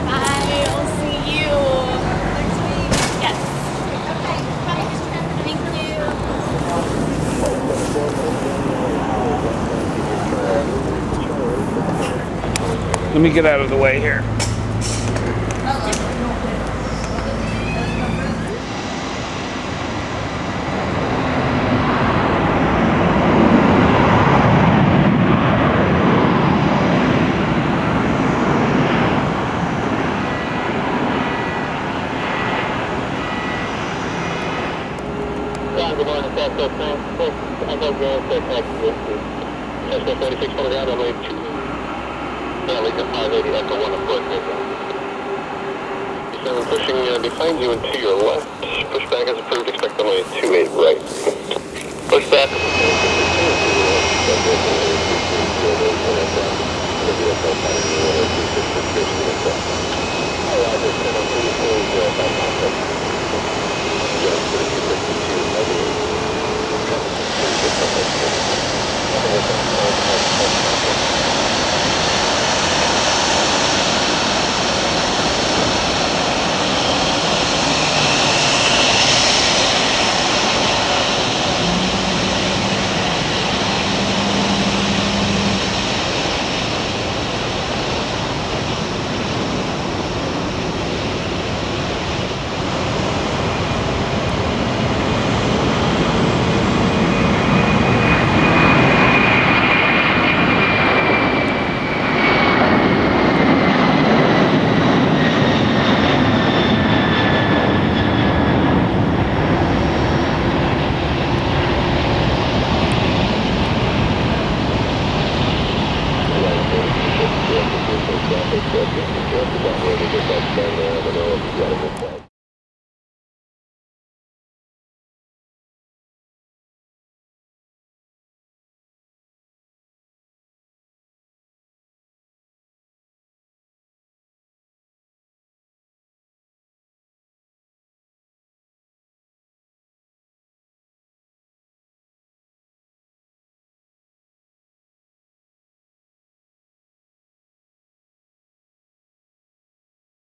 I'll see you next week. Yes. Okay. Bye. Thank Let me get out of the way here. Good morning, Southwest Plan. I'm going to taxi. Escort 36 on the ground, runway 2. Lincoln 580, Echo 1 approach. So we're pushing behind you and to your left. Pushback is approved, expect runway 28 right. Pushback.